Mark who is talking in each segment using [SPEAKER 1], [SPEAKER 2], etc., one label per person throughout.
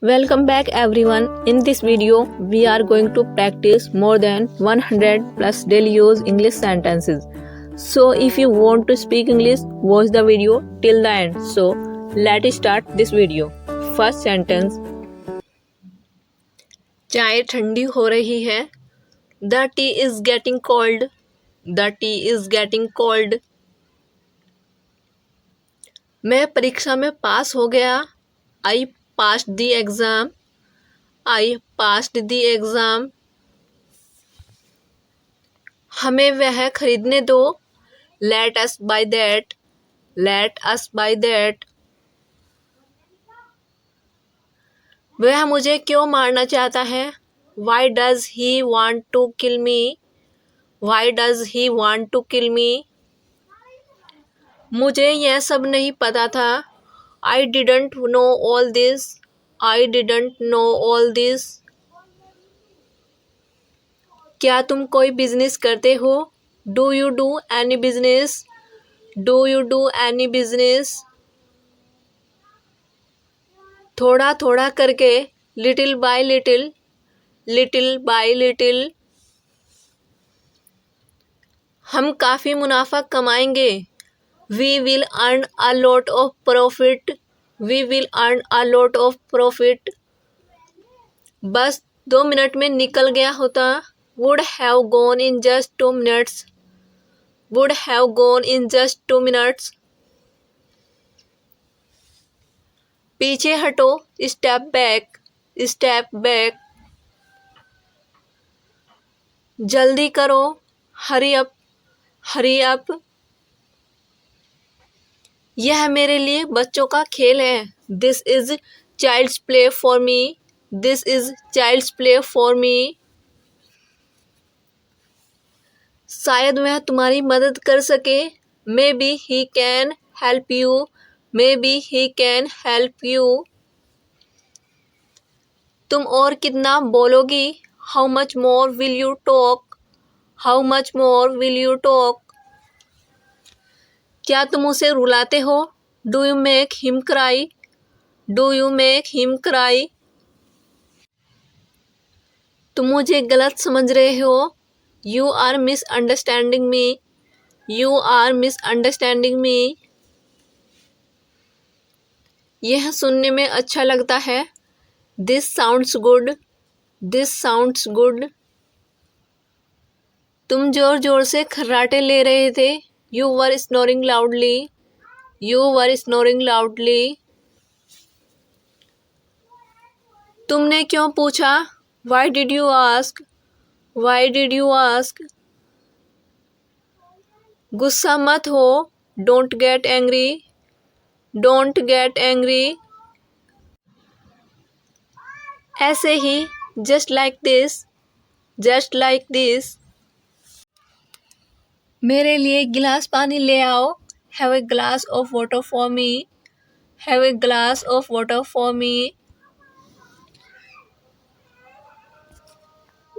[SPEAKER 1] Welcome back everyone. In this video, we are going to practice more than 100 plus daily use English sentences. So if you want to speak English, watch the video till the end. So let's start this video. First sentence. चाय ठंडी हो रही है. The tea is getting cold. The tea is getting cold. मैं परीक्षा में पास हो गया. I passed the exam. I passed the exam. हमें वह खरीदने दो. Let us buy that. Let us buy that. वह मुझे क्यों मारना चाहता है? Why does he want to kill me? Why does he want to kill me? मुझे यह सब नहीं पता था. I didn't know all this. I didn't know all this. क्या तुम कोई बिजनेस करते हो? Do you do any business? Do you do any business? थोड़ा थोड़ा करके. Little by little. Little by little. हम काफ़ी मुनाफा कमाएंगे. We will earn a lot of profit. We will earn a lot of profit. बस 2 मिनट में निकल गया होता. Would have gone in just 2 minutes. Would have gone in just 2 minutes. पीछे हटो. Step back. Step back. जल्दी करो. Hurry up. Hurry up. यह मेरे लिए बच्चों का खेल है. This is child's play for me. This is child's play for me. शायद वह तुम्हारी मदद कर सके. Maybe he can help you. Maybe he can help you. तुम और कितना बोलोगी? How much more will you talk? How much more will you talk? क्या तुम उसे रुलाते हो? Do you make him cry? Do you make him cry? तुम मुझे गलत समझ रहे हो. You are misunderstanding me. You are misunderstanding me. यह सुनने में अच्छा लगता है. This sounds good. This sounds good. तुम जोर जोर से खर्राटे ले रहे थे. You were snoring loudly. You were snoring loudly. तुमने क्यों पूछा? Why did you ask? Why did you ask? गुस्सा मत हो. Don't get angry. Don't get angry. ऐसे ही. Just like this. Just like this. मेरे लिए गिलास पानी ले आओ. Have a glass of water for me. Have a glass of water for me.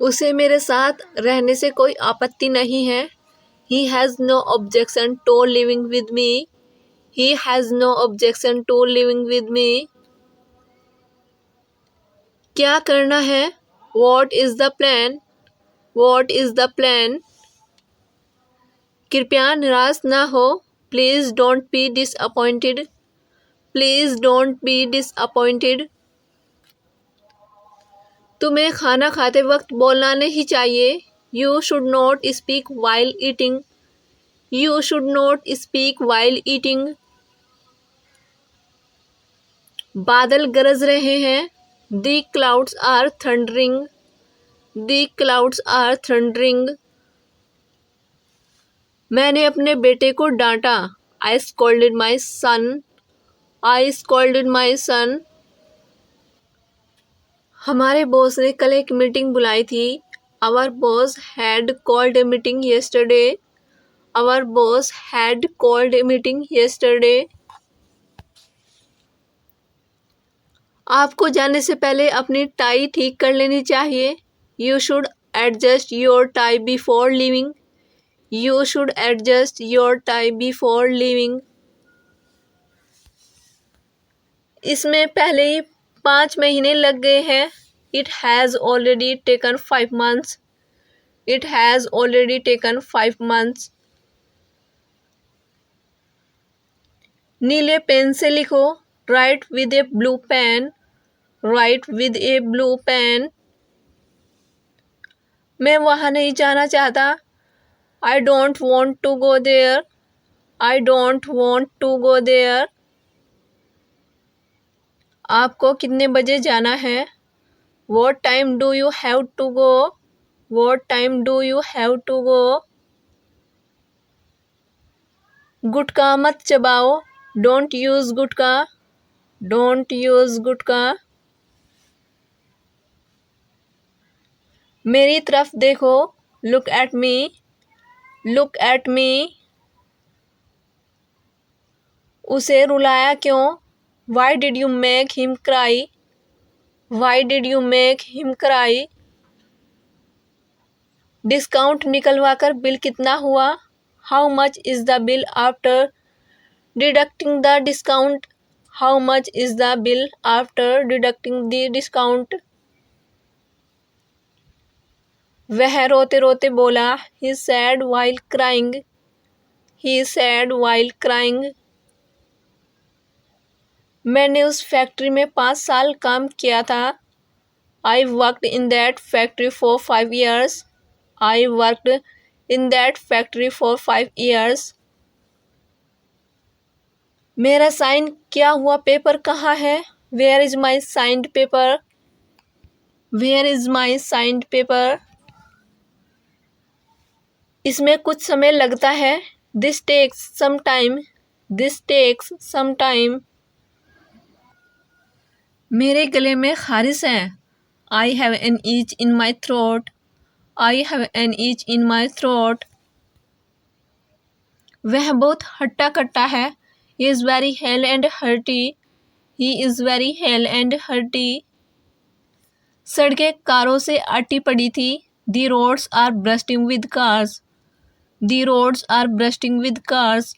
[SPEAKER 1] उसे मेरे साथ रहने से कोई आपत्ति नहीं है. He has no objection to living with me. He has no objection to living with me. क्या करना है? What is the plan? What is the plan? कृपया निराश ना हो. Please don't be disappointed. Please don't be disappointed. तुम्हें खाना खाते वक्त बोलना नहीं चाहिए. You should not speak while eating. You should not speak while eating. बादल गरज रहे हैं. The clouds are thundering. The clouds are thundering. मैंने अपने बेटे को डांटा. I scolded my son. I scolded my son. हमारे बॉस ने कल एक मीटिंग बुलाई थी. Our boss had called a meeting yesterday. Our boss had called a meeting yesterday. आपको जाने से पहले अपनी टाई ठीक कर लेनी चाहिए. You should adjust your tie before leaving. You should adjust your tie before leaving. इसमें पहले ही 5 महीने लग गए हैं। It has already taken 5 months. It has already taken 5 months. नीले पेन से लिखो। Write with a blue pen. Write with a blue pen. मैं वहाँ नहीं जाना चाहता। I don't want to go there. I don't want to go there. आपको कितने बजे जाना है? What time do you have to go? What time do you have to go? गुटखा मत चबाओ। Don't use gutkha. Don't use गुटखा। मेरी तरफ देखो। Look at me. Look at me. उसे रुलाया क्यों? Why did you make him cry? Why did you make him cry? Discount निकलवा कर bill कितना हुआ? How much is the bill after deducting the discount? How much is the bill after deducting the discount? वह रोते रोते बोला। He said while crying. He said while crying. मैंने उस फैक्ट्री में 5 साल काम किया था। I worked in that factory for 5 years. I worked in that factory for 5 years. मेरा साइन क्या हुआ पेपर कहाँ है? Where is my signed paper? Where is my signed paper? इसमें कुछ समय लगता है। This takes some time. This takes some time. मेरे गले में खारिश है। I have an itch in my throat. I have an itch in my throat. वह बहुत हट्टा कट्टा है। He is very hale and hearty. He is very hale and hearty. सड़कें कारों से अटी पड़ी थी। The roads are bursting with cars. The roads are bursting with cars.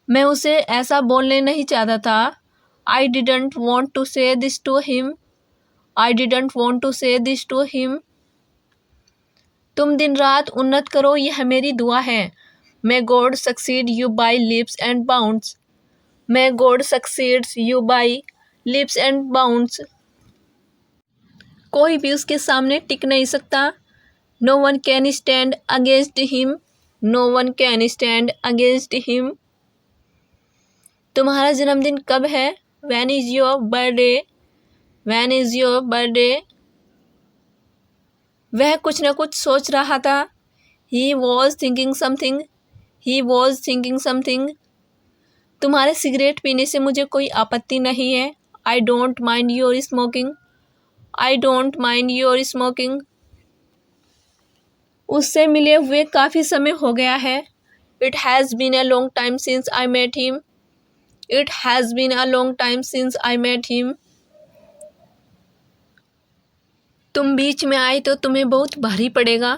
[SPEAKER 1] मैं उसे ऐसा बोलने नहीं चाहता था। I didn't want to say this to him. I didn't want to say this to him. तुम दिन रात उन्नत करो, यह मेरी दुआ है। May God succeed you by leaps and bounds. May God succeeds you by leaps and bounds. कोई भी उसके सामने टिक नहीं सकता। No one can stand against him. No one can stand against him. तुम्हारा जन्मदिन कब है? When is your birthday? When is your birthday? वह कुछ न कुछ सोच रहा था। He was thinking something. He was thinking something. तुम्हारे सिगरेट पीने से मुझे कोई आपत्ति नहीं है। I don't mind your smoking. I don't mind your smoking. उससे मिले हुए काफ़ी समय हो गया है। It has been a long time since I met him. It has been a long time since I met him. तुम बीच में आए तो तुम्हें बहुत भारी पड़ेगा।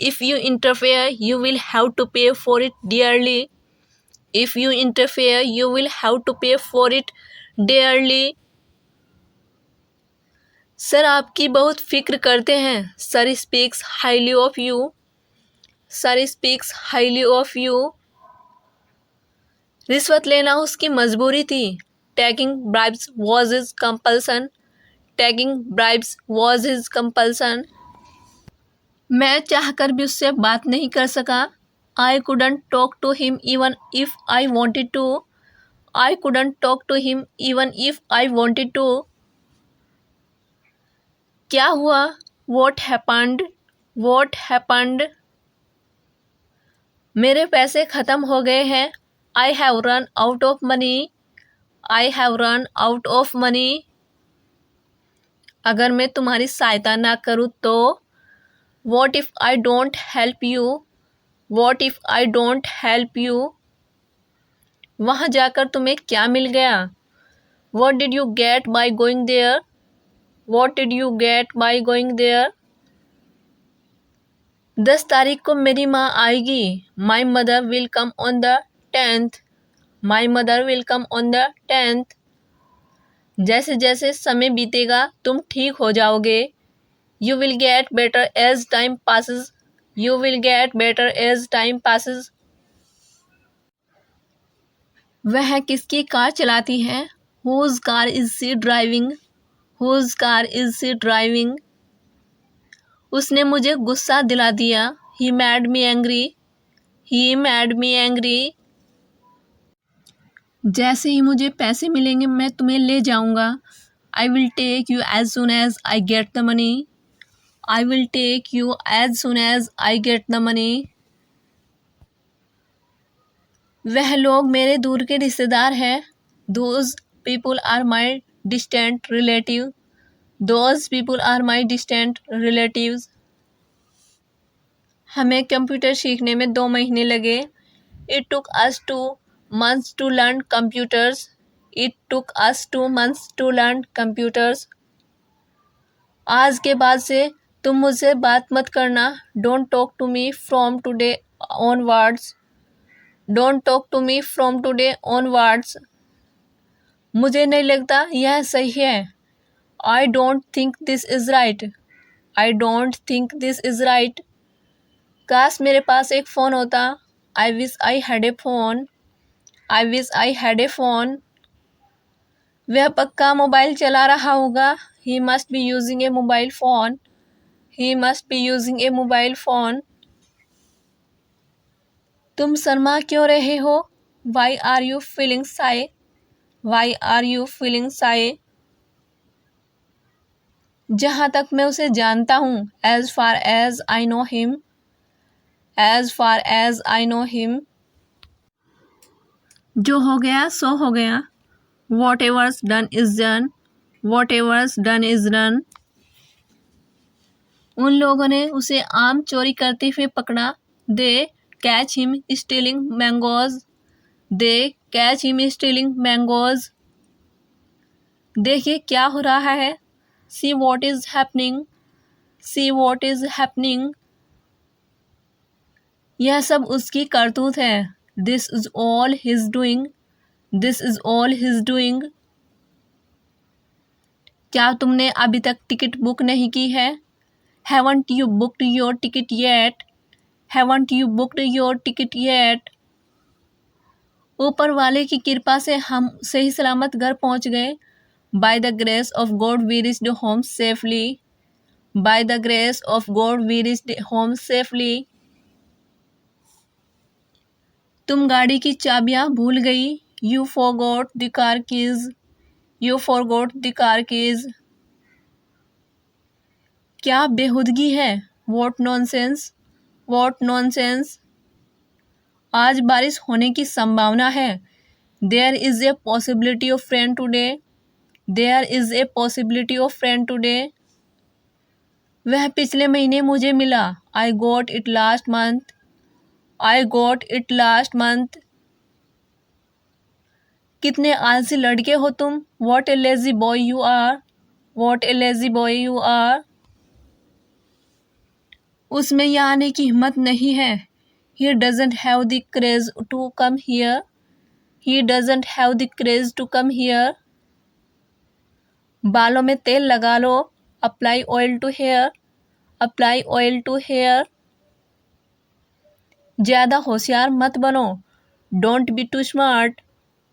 [SPEAKER 1] If you interfere, you will have to pay for it dearly. If you interfere, you will have to pay for it dearly. Sir आपकी बहुत फिक्र करते हैं। Sir speaks highly of you. Sir speaks highly of you. रिश्वत लेना उसकी मजबूरी थी। Taking bribes was his compulsion. Taking bribes was his compulsion. मैं चाहकर भी उससे बात नहीं कर सका। I couldn't talk to him even if I wanted to. I couldn't talk to him even if I wanted to. क्या हुआ? What happened? What happened? मेरे पैसे ख़त्म हो गए हैं। I have run out of money. I have run out of money. अगर मैं तुम्हारी सहायता ना करूँ तो? What if I don't help you? What if I don't help you? वहाँ जाकर तुम्हें क्या मिल गया? What did you get by going there? What did you get by going there? 10 तारीख को मेरी माँ आएगी। My mother will come on the 10th. My mother will come on the 10th. जैसे जैसे समय बीतेगा तुम ठीक हो जाओगे। You will get better as time passes. You will get better as time passes. वह किसकी कार चलाती है? Whose car is she driving? Whose car is she driving? उसने मुझे गुस्सा दिला दिया। He made me angry. He made me angry. जैसे ही मुझे पैसे मिलेंगे मैं तुम्हें ले जाऊंगा। I will take you as soon as I get the money. I will take you as soon as I get the money. वह लोग मेरे दूर के रिश्तेदार हैं। Those people are my distant relative. Those people are my distant relatives. हमें computer सीखने में 2 महीने लगे। It took us 2 months to learn computers. It took us 2 months to learn computers. आज के बाद से तुम मुझसे बात मत करना। Don't talk to me from today onwards. Don't talk to me from today onwards. मुझे नहीं लगता यह सही है। I don't think this is right. I don't think this is right. काश मेरे पास एक फ़ोन होता। I wish I had a phone. I wish I had a phone. वह पक्का मोबाइल चला रहा होगा। He must be using a mobile phone. He must be using a mobile phone. तुम शर्मा क्यों रहे हो? Why are you feeling shy? Why are you feeling shy? जहाँ तक मैं उसे जानता हूँ। As far as I know him. As far as I know him. जो हो गया सो हो गया। Whatever's done is done. Whatever's done is done. उन लोगों ने उसे आम चोरी करते हुए पकड़ा। They catch him stealing mangoes. They catch him stealing mangoes. देखिए क्या हो रहा है। See what is happening. See what is happening. यह सब उसकी करतूत है। This is all his doing. This is all his doing. क्या तुमने अभी तक टिकट बुक नहीं की है? Haven't you booked your ticket yet? Haven't you booked your ticket yet? ऊपर वाले की कृपा से हम सही सलामत घर पहुंच गए। By the grace of God we reached home safely. By the grace of God we reached home safely. तुम गाड़ी की चाबियां भूल गई। You forgot the car keys. You forgot the car keys. क्या बेहुदगी है। What nonsense. What nonsense. आज बारिश होने की संभावना है। There is a possibility of rain today. There is a possibility of rain today. वह पिछले महीने मुझे मिला। I got it last month. I got it last month. कितने आलसी लड़के हो तुम। What a lazy boy you are. What a lazy boy you are. उसमें यहाँ आने की हिम्मत नहीं है। He doesn't have the courage to come here. He doesn't have the courage to come here. बालों में तेल लगा लो। Apply oil to hair. Apply oil to hair. ज़्यादा होशियार मत बनो। Don't be too smart.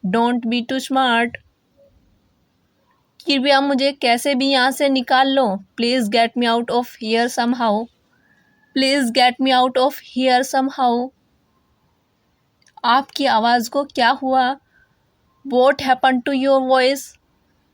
[SPEAKER 1] Don't be too smart. कृपया मुझे कैसे भी यहाँ से निकाल लो। Please get me out of here somehow. Please get me out of here somehow. आपकी आवाज़ को क्या हुआ? What happened to your voice?